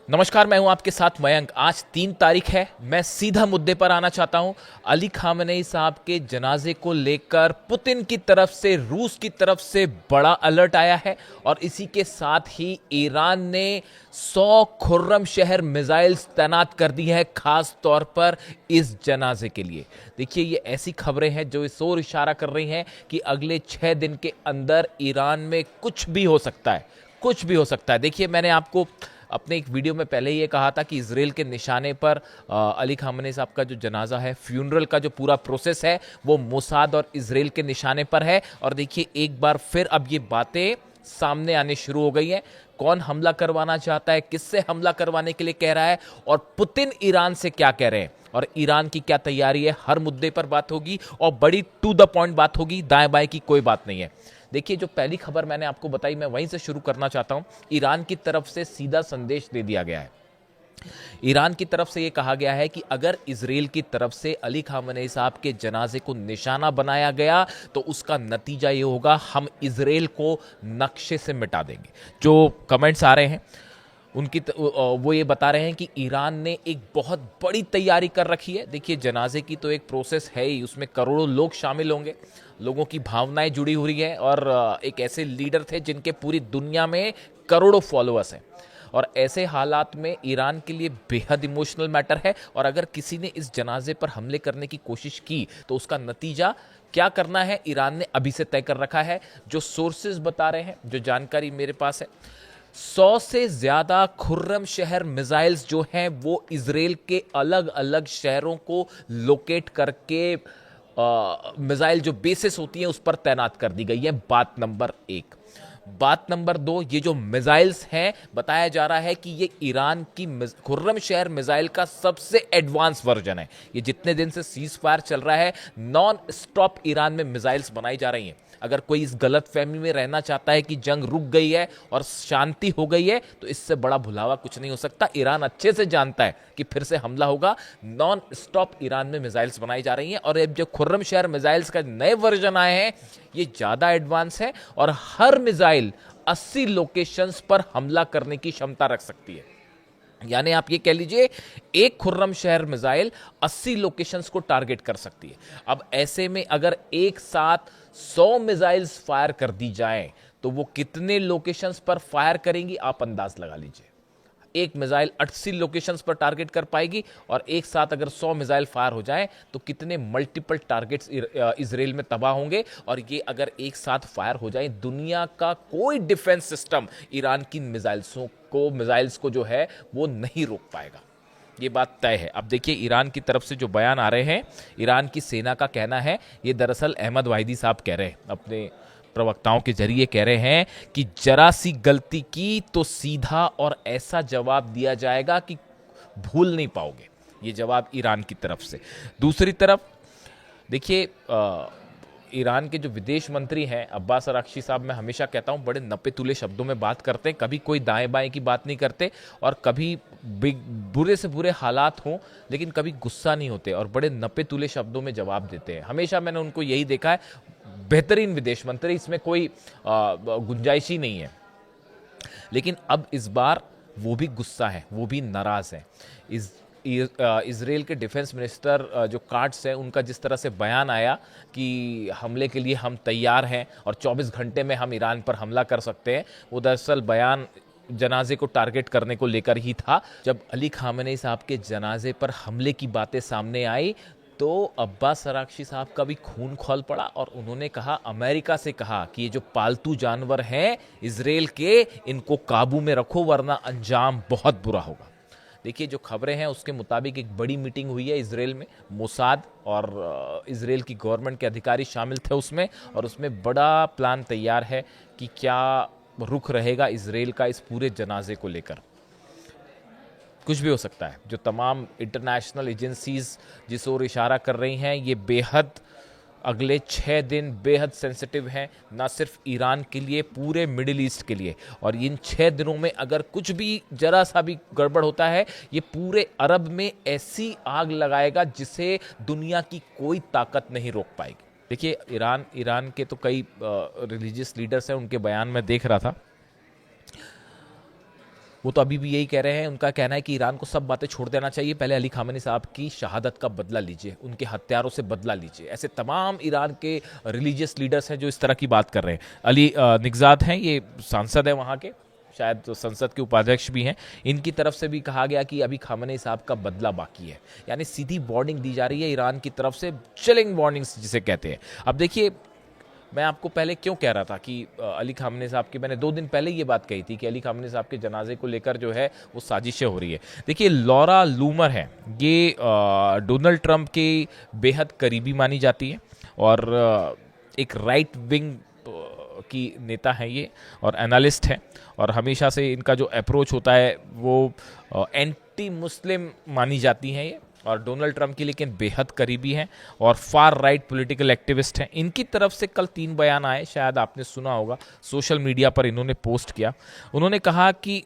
नमस्कार, मैं हूं आपके साथ मयंक। आज 3 तारीख है। मैं सीधा मुद्दे पर आना चाहता हूं। अली खामेनेई साहब के जनाजे को लेकर पुतिन की तरफ से, रूस की तरफ से बड़ा अलर्ट आया है और इसी के साथ ही ईरान ने 100 खुर्रमशहर मिसाइल्स तैनात कर दी है, खास तौर पर इस जनाजे के लिए। देखिए, ये ऐसी खबरें हैं जो इस ओर इशारा कर रही हैं कि अगले 6 दिन के अंदर ईरान में कुछ भी हो सकता है, कुछ भी हो सकता है। देखिए, मैंने आपको अपने एक वीडियो में पहले ही ये कहा था कि इजराइल के निशाने पर अली खामेनेई साहब का जो जनाजा है, फ्यूनरल का जो पूरा प्रोसेस है, वो मोसाद और इजराइल के निशाने पर है। और देखिए, एक बार फिर अब ये बातें सामने आने शुरू हो गई हैं। कौन हमला करवाना चाहता है, किससे हमला करवाने के लिए कह रहा है, और पुतिन ईरान से क्या कह रहे हैं और ईरान की क्या तैयारी है, हर मुद्दे पर बात होगी और बड़ी टू द पॉइंट बात होगी। दाएं बाएं की कोई बात नहीं है। देखिए, जो पहली खबर मैंने आपको बताई, मैं वहीं से शुरू करना चाहता हूं। ईरान की तरफ से सीधा संदेश दे दिया गया है। ईरान की तरफ से यह कहा गया है कि अगर इजराइल की तरफ से अली खामेनेई साहब के जनाजे को निशाना बनाया गया तो उसका नतीजा ये होगा, हम इजराइल को नक्शे से मिटा देंगे। जो कमेंट्स आ रहे हैं वो ये बता रहे हैं कि ईरान ने एक बहुत बड़ी तैयारी कर रखी है। देखिए, जनाजे की तो एक प्रोसेस है ही, उसमें करोड़ों लोग शामिल होंगे, लोगों की भावनाएं जुड़ी हुई हैं और एक ऐसे लीडर थे जिनके पूरी दुनिया में करोड़ों फॉलोअर्स हैं। और ऐसे हालात में ईरान के लिए बेहद इमोशनल मैटर है और अगर किसी ने इस जनाजे पर हमले करने की कोशिश की तो उसका नतीजा क्या करना है, ईरान ने अभी से तय कर रखा है। जो सोर्सेज बता रहे हैं, जो जानकारी मेरे पास है, 100 से ज्यादा खुर्रमशहर मिसाइल्स जो हैं वो इजराइल के अलग अलग शहरों को लोकेट करके मिसाइल जो बेसिस होती हैं उस पर तैनात कर दी गई है। बात नंबर 1। बात नंबर 2, ये जो मिसाइल्स हैं, बताया जा रहा है कि ये ईरान की खुर्रमशहर मिसाइल का सबसे एडवांस वर्जन है। ये जितने दिन से सीज फायर चल रहा है, नॉन स्टॉप ईरान में मिसाइल्स बनाई जा रही हैं। अगर कोई इस गलत फहमी में रहना चाहता है कि जंग रुक गई है और शांति हो गई है, तो इससे बड़ा भुलावा कुछ नहीं हो सकता। ईरान अच्छे से जानता है कि फिर से हमला होगा। नॉन स्टॉप ईरान में मिसाइल्स बनाई जा रही हैं और अब जो खुर्रमशहर मिसाइल्स का नए वर्जन आए हैं, ये ज्यादा एडवांस है और हर मिसाइल 80 लोकेशंस पर हमला करने की क्षमता रख सकती है। यानी आप ये कह लीजिए, एक खुर्रमशहर मिसाइल 80 लोकेशंस को टारगेट कर सकती है। अब ऐसे में अगर एक साथ 100 मिसाइल्स फायर कर दी जाएं तो वो कितने लोकेशंस पर फायर करेंगी, आप अंदाज लगा लीजिए। एक मिसाइल 80 लोकेशंस पर टारगेट कर पाएगी और एक साथ अगर 100 मिसाइल फायर हो जाएं तो कितने मल्टीपल टारगेट्स इजराइल में तबाह होंगे। और ये अगर एक साथ फायर हो जाए, दुनिया का कोई डिफेंस सिस्टम ईरान की मिसाइल्स को जो है वो नहीं रोक पाएगा। ये बात तय है। अब देखिए, ईरान की तरफ से जो बयान आ रहे हैं, ईरान की सेना का कहना है, ये दरअसल अहमद वाहिदी साहब कह रहे हैं, अपने प्रवक्ताओं के जरिए कह रहे हैं कि जरा सी गलती की तो सीधा और ऐसा जवाब दिया जाएगा कि भूल नहीं पाओगे। ये जवाब ईरान की तरफ से। दूसरी तरफ देखिए, ईरान के जो विदेश मंत्री हैं अब्बास अराक्ची साहब, मैं हमेशा कहता हूं, बड़े नपे तुले शब्दों में बात करते हैं। कभी कोई दाएं बाएं की बात नहीं करते और कभी बुरे से बुरे हालात हों लेकिन कभी गुस्सा नहीं होते और बड़े नपे तुले शब्दों में जवाब देते हैं। हमेशा मैंने उनको यही देखा है। बेहतरीन विदेश मंत्री, इसमें कोई गुंजाइश ही नहीं है। लेकिन अब इस बार वो भी गुस्सा है, वो भी नाराज है। इजराइल के डिफेंस मिनिस्टर जो काट्स है, उनका जिस तरह से बयान आया कि हमले के लिए हम तैयार हैं और 24 घंटे में हम ईरान पर हमला कर सकते हैं, वो दरअसल बयान जनाजे को टारगेट करने को लेकर ही था। जब अली खामेनेई साहब के जनाजे पर हमले की बातें सामने आई तो अब्बास अराक्ची साहब का भी खून खौल पड़ा और उन्होंने कहा, अमेरिका से कहा कि ये जो पालतू जानवर हैं इजराइल के, इनको काबू में रखो वरना अंजाम बहुत बुरा होगा। देखिए, जो खबरें हैं उसके मुताबिक एक बड़ी मीटिंग हुई है इजराइल में। मोसाद और इजराइल की गवर्नमेंट के अधिकारी शामिल थे उसमें, और उसमें बड़ा प्लान तैयार है कि क्या रुख रहेगा इजराइल का इस पूरे जनाजे को लेकर। कुछ भी हो सकता है। जो तमाम इंटरनेशनल एजेंसीज जिस ओर इशारा कर रही हैं, ये बेहद अगले 6 दिन बेहद सेंसिटिव हैं, ना सिर्फ ईरान के लिए, पूरे मिडिल ईस्ट के लिए। और इन 6 दिनों में अगर कुछ भी जरा सा भी गड़बड़ होता है, ये पूरे अरब में ऐसी आग लगाएगा जिसे दुनिया की कोई ताकत नहीं रोक पाएगी। देखिए, ईरान के तो कई रिलीजियस लीडर्स हैं, उनके बयान में देख रहा था, वो तो अभी भी यही कह रहे हैं। उनका कहना है कि ईरान को सब बातें छोड़ देना चाहिए, पहले अली खामेनी साहब की शहादत का बदला लीजिए, उनके हत्यारों से बदला लीजिए। ऐसे तमाम ईरान के रिलीजियस लीडर्स हैं जो इस तरह की बात कर रहे हैं। अली निगजाद हैं, ये सांसद हैं वहाँ के, शायद तो संसद के उपाध्यक्ष भी हैं। इनकी तरफ से भी कहा गया कि अभी खामेनी साहब का बदला बाकी है, यानी सीधी वार्निंग दी जा रही है ईरान की तरफ से, चिलिंग वार्निंग्स जिसे कहते हैं। अब देखिए, मैं आपको पहले क्यों कह रहा था कि अली खामेनी साहब की, मैंने 2 दिन पहले ये बात कही थी कि अली खामेनी साहब के जनाजे को लेकर जो है वो साजिशें हो रही है। देखिए, लॉरा लूमर है, ये डोनाल्ड ट्रंप के बेहद करीबी मानी जाती है और एक राइट विंग की नेता है ये, और एनालिस्ट है, और हमेशा से इनका जो अप्रोच होता है वो एंटी मुस्लिम मानी जाती हैं ये, और डोनाल्ड ट्रंप की लेकिन बेहद करीबी हैं और फार राइट पॉलिटिकल एक्टिविस्ट हैं। इनकी तरफ से कल 3 बयान आए, शायद आपने सुना होगा, सोशल मीडिया पर इन्होंने पोस्ट किया। उन्होंने कहा कि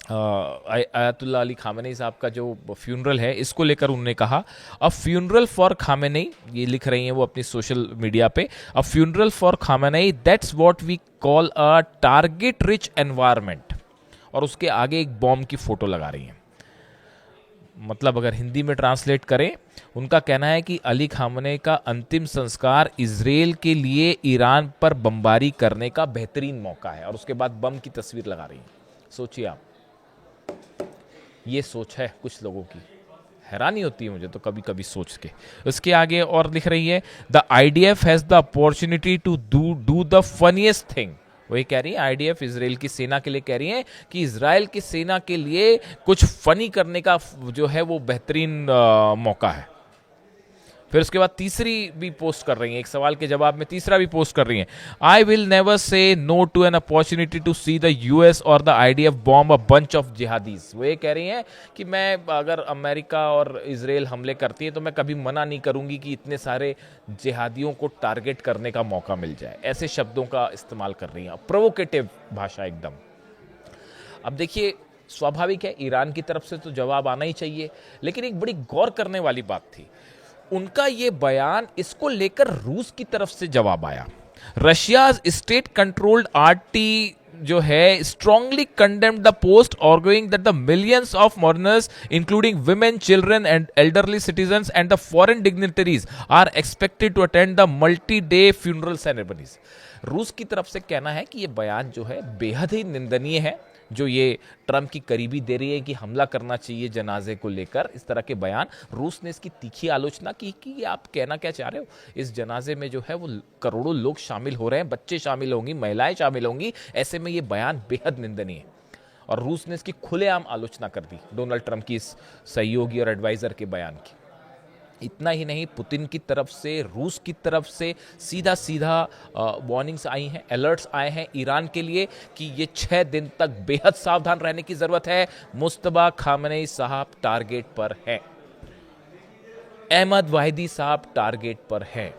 आयतुल्लाह अली खामेनी साहब का जो फ्यूनरल है, इसको लेकर उन्होंने कहा, अ फ्यूनरल फॉर खामेनी, ये लिख रही हैं वो अपनी सोशल मीडिया पे, a funeral for Khamenei that's what we call a target rich environment, और उसके आगे एक बॉम्ब की फोटो लगा रही हैं। मतलब अगर हिंदी में ट्रांसलेट करें, उनका कहना है कि अली खामेनी का अंतिम संस्कार इजराइल के लिए ईरान पर बमबारी करने का बेहतरीन मौका है, और उसके बाद बम की तस्वीर लगा रही हैं। सोचिए आप, ये सोच है कुछ लोगों की, हैरानी होती है मुझे तो कभी कभी सोच के। उसके आगे और लिख रही है, the IDF has the opportunity to do the funniest thing. वही कह रही है, आईडीएफ इजराइल की सेना के लिए कह रही है कि इजराइल की सेना के लिए कुछ फनी करने का जो है वो बेहतरीन मौका है। फिर उसके बाद तीसरी भी पोस्ट कर रही हैं, एक सवाल के जवाब में तीसरा भी पोस्ट कर रही हैं, I will never say no to an opportunity to see the US और the IDF bomb a bunch of jihadis. वो ये कह रही हैं कि मैं, अगर अमेरिका और इजराइल हमले करती है तो मैं कभी मना नहीं करूंगी कि इतने सारे जिहादियों को टारगेट करने का मौका मिल जाए। ऐसे शब्दों का इस्तेमाल कर रही हैं, प्रोवोकेटिव भाषा एकदम। अब देखिए, स्वाभाविक है ईरान की तरफ से तो जवाब आना ही चाहिए, लेकिन एक बड़ी गौर करने वाली बात थी उनका ये बयान, इसको लेकर रूस की तरफ से जवाब आया। रशिया स्टेट कंट्रोल्ड आरटी जो है strongly condemned the post, arguing that the millions of mourners including women, children and elderly citizens and the foreign dignitaries are expected to attend the multi-day funeral ceremonies। रूस की तरफ से कहना है कि ये बयान जो है बेहद ही निंदनीय है, जो ये ट्रंप की करीबी दे रही है कि हमला करना चाहिए जनाजे को लेकर, इस तरह के बयान। रूस ने इसकी तीखी आलोचना की कि आप कहना क्या चाह रहे हो, इस जनाजे में जो है वो करोड़ों लोग शामिल हो रहे हैं, बच्चे शामिल होंगी, महिलाएं शामिल होंगी, ऐसे में ये बयान बेहद निंदनीय है। और रूस ने इसकी खुलेआम आलोचना कर दी, डोनाल्ड ट्रंप की इस सहयोगी और एडवाइजर के बयान की। इतना ही नहीं, पुतिन की तरफ से, रूस की तरफ से सीधा सीधा वार्निंग्स आई हैं, अलर्ट्स आए हैं ईरान के लिए कि ये 6 दिन तक बेहद सावधान रहने की जरूरत है। मुस्तबा खामेनी साहब टारगेट पर हैं, अहमद वाहिदी साहब टारगेट पर हैं,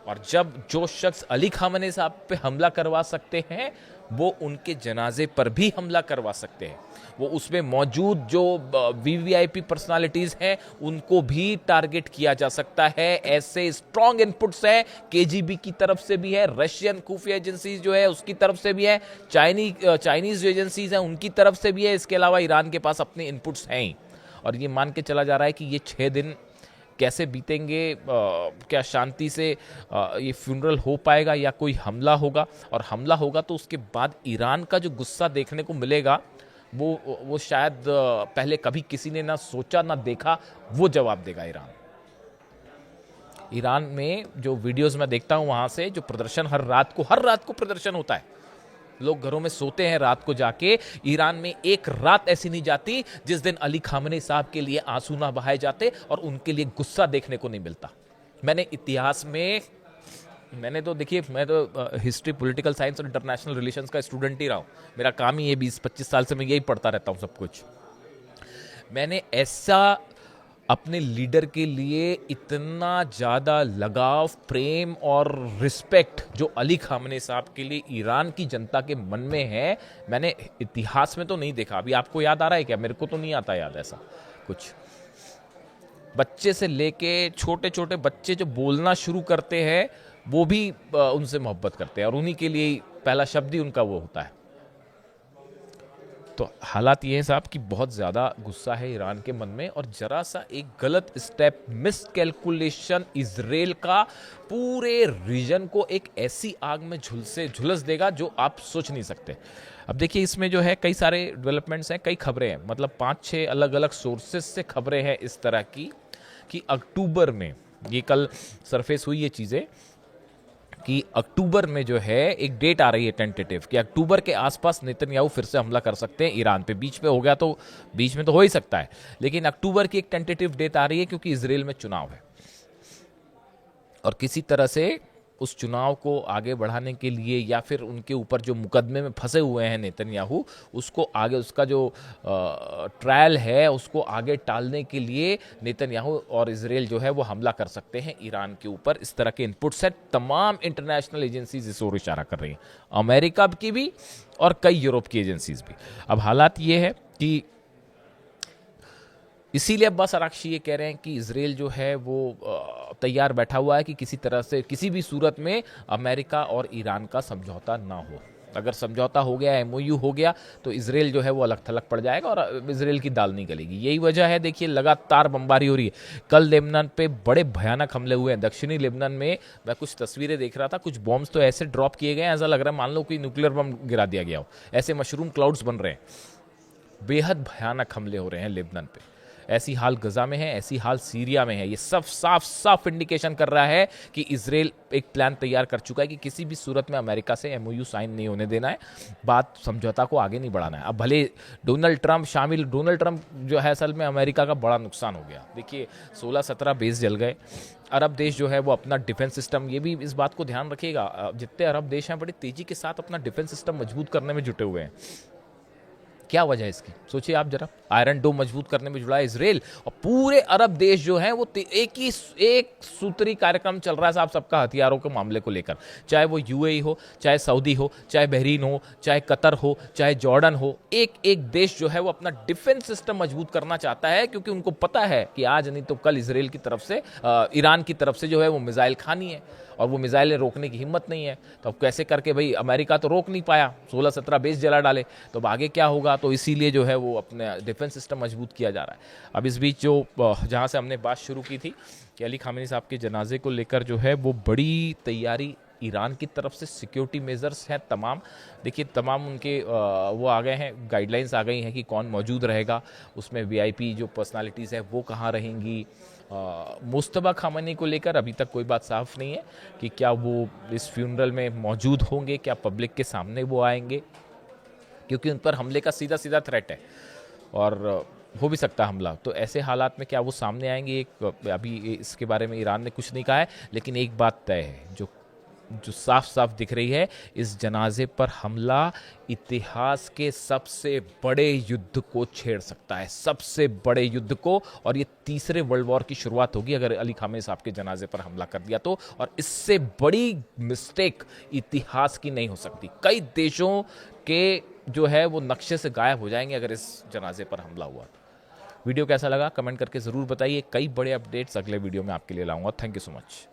और जब जो शख्स अली खामेनी साहब पे हमला करवा सकते हैं वो उनके जनाजे पर भी हमला करवा सकते हैं। वो उसमें मौजूद जो वीवीआईपी पर्सनालिटीज हैं उनको भी टारगेट किया जा सकता है। ऐसे स्ट्रॉन्ग इनपुट्स हैं, केजीबी की तरफ से भी है, रशियन खुफिया एजेंसीज जो है उसकी तरफ से भी है, चाइनीज जो एजेंसीज हैं उनकी तरफ से भी है। इसके अलावा ईरान के पास अपने इनपुट्स हैं ही, और ये मान के चला जा रहा है कि ये 6 दिन कैसे बीतेंगे, क्या शांति से ये फ्यूनरल हो पाएगा या कोई हमला होगा, और हमला होगा तो उसके बाद ईरान का जो गुस्सा देखने को मिलेगा वो शायद पहले कभी किसी ने ना सोचा ना देखा, वो जवाब देगा ईरान। ईरान में जो वीडियोस मैं देखता हूं वहां से, जो प्रदर्शन हर रात को प्रदर्शन होता है, लोग घरों में सोते हैं रात को जाके। ईरान में एक रात ऐसी नहीं जाती जिस दिन अली खामेनी साहब के लिए आंसू ना बहाए जाते और उनके लिए गुस्सा देखने को नहीं मिलता। मैंने इतिहास में, मैंने तो देखिए, मैं तो हिस्ट्री, पॉलिटिकल साइंस और इंटरनेशनल रिलेशंस का स्टूडेंट ही रहा हूँ, मेरा काम ही है, 20-25 साल से मैं यही पढ़ता रहता हूँ सब कुछ। मैंने ऐसा अपने लीडर के लिए इतना ज़्यादा लगाव, प्रेम और रिस्पेक्ट जो अली खामेनी साहब के लिए ईरान की जनता के मन में है, मैंने इतिहास में तो नहीं देखा। अभी आपको याद आ रहा है क्या? मेरे को तो नहीं आता याद ऐसा कुछ। बच्चे से लेके छोटे छोटे बच्चे जो बोलना शुरू करते हैं वो भी उनसे मोहब्बत करते हैं, और उन्हीं के लिए पहला शब्द ही उनका वो होता है। तो हालात ये हैं साहब कि बहुत ज़्यादा गुस्सा है ईरान के मन में, और ज़रा सा एक गलत स्टेप, मिस कैलकुलेशन इजराइल का पूरे रीजन को एक ऐसी आग में झुलस देगा जो आप सोच नहीं सकते। अब देखिए इसमें जो है कई सारे डेवलपमेंट्स हैं, कई खबरें हैं, मतलब 5-6 अलग अलग सोर्सेस से खबरें हैं इस तरह की कि अक्टूबर में, ये कल सरफेस हुई ये चीज़ें कि अक्टूबर में जो है एक डेट आ रही है टेंटेटिव कि अक्टूबर के आसपास नेतन्याहू फिर से हमला कर सकते हैं ईरान पे। बीच में हो गया तो बीच में तो हो ही सकता है, लेकिन अक्टूबर की एक टेंटेटिव डेट आ रही है क्योंकि इजराइल में चुनाव है, और किसी तरह से उस चुनाव को आगे बढ़ाने के लिए या फिर उनके ऊपर जो मुकदमे में फंसे हुए हैं नेतन्याहू, उसको आगे, उसका जो ट्रायल है उसको आगे टालने के लिए नेतन्याहू और इजराइल जो है वो हमला कर सकते हैं ईरान के ऊपर। इस तरह के इनपुट्स है, तमाम इंटरनेशनल एजेंसीज इस ओर इशारा कर रही हैं, अमेरिका की भी और कई यूरोप की एजेंसीज भी। अब हालात ये है कि इसीलिए अब्बास अराक्ची ये कह रहे हैं कि इजराइल जो है वो तैयार बैठा हुआ है कि किसी तरह से, किसी भी सूरत में अमेरिका और ईरान का समझौता ना हो। अगर समझौता हो गया, एमओयू हो गया, तो इजराइल जो है वो अलग थलग पड़ जाएगा और इजराइल की दाल नहीं गलेगी। यही वजह है, देखिए लगातार बमबारी हो रही है। कल लेबनान पे बड़े भयानक हमले हुए हैं। दक्षिणी लेबनान में मैं कुछ तस्वीरें देख रहा था, कुछ बॉम्ब्स तो ऐसे ड्रॉप किए गए हैं, ऐसा लग रहा है मान लो कोई न्यूक्लियर बम गिरा दिया गया हो। ऐसे मशरूम क्लाउड्स बन रहे हैं, बेहद भयानक हमले हो रहे हैं लेबनान पे। ऐसी हाल गजा में है, ऐसी हाल सीरिया में है। ये सब साफ साफ इंडिकेशन कर रहा है कि इजराइल एक प्लान तैयार कर चुका है कि किसी भी सूरत में अमेरिका से एमओयू साइन नहीं होने देना है, बात समझौता को आगे नहीं बढ़ाना है। अब भले डोनाल्ड ट्रंप जो है, असल में अमेरिका का बड़ा नुकसान हो गया। देखिए 16-17 बेस जल गए। अरब देश जो है वो अपना डिफेंस सिस्टम, ये भी इस बात को ध्यान रखिएगा, जितने अरब देश हैं बड़ी तेजी के साथ अपना डिफेंस सिस्टम मजबूत करने में जुटे हुए हैं। क्या वजह है इसकी, सोचिए आप जरा। आयरन डोम मजबूत करने में जुड़ा है इजराइल, और पूरे अरब देश जो हैं वो एक सूत्री कार्यक्रम चल रहा है साहब सबका, हथियारों के मामले को लेकर। चाहे वो यूएई हो, चाहे सऊदी हो, चाहे बहरीन हो, चाहे कतर हो, चाहे जॉर्डन हो, एक एक देश जो है वो अपना डिफेंस सिस्टम मजबूत करना चाहता है, क्योंकि उनको पता है कि आज नहीं तो कल इजराइल की तरफ से, ईरान की तरफ से जो है वो मिसाइल खानी है, और वो मिसाइलें रोकने की हिम्मत नहीं है। तो अब कैसे करके, भाई अमेरिका तो रोक नहीं पाया, 16-17 बेस जला डाले, तो अब आगे क्या होगा। तो इसीलिए जो है वो अपने डिफेंस सिस्टम मजबूत किया जा रहा है। अब इस बीच जो जहाँ से हमने बात शुरू की थी कि अली खामेनी साहब के जनाजे को लेकर जो है वो बड़ी तैयारी ईरान की तरफ से, सिक्योरिटी मेजर्स हैं तमाम। देखिए तमाम उनके वो आ गए हैं, गाइडलाइंस आ गई हैं कि कौन मौजूद रहेगा, उसमें वीआईपी जो पर्सनालिटीज़ है वो कहाँ रहेंगी। मुस्तबा खामनी को लेकर अभी तक कोई बात साफ नहीं है कि क्या वो इस फ्यूनरल में मौजूद होंगे, क्या पब्लिक के सामने वो आएंगे, क्योंकि उन पर हमले का सीधा सीधा थ्रेट है और हो भी सकता है हमला। तो ऐसे हालात में क्या वो सामने आएंगे, अभी इसके बारे में ईरान ने कुछ नहीं कहा है, लेकिन एक बात तय है जो साफ साफ दिख रही है, इस जनाजे पर हमला इतिहास के सबसे बड़े युद्ध को छेड़ सकता है, सबसे बड़े युद्ध को। और ये तीसरे वर्ल्ड वॉर की शुरुआत होगी अगर अली खामेनी साहब के जनाजे पर हमला कर दिया तो, और इससे बड़ी मिस्टेक इतिहास की नहीं हो सकती। कई देशों के जो है वो नक्शे से गायब हो जाएंगे अगर इस जनाजे पर हमला हुआ। वीडियो कैसा लगा कमेंट करके ज़रूर बताइए। कई बड़े अपडेट्स अगले वीडियो में आपके लिए लाऊंगा। Thank you so much.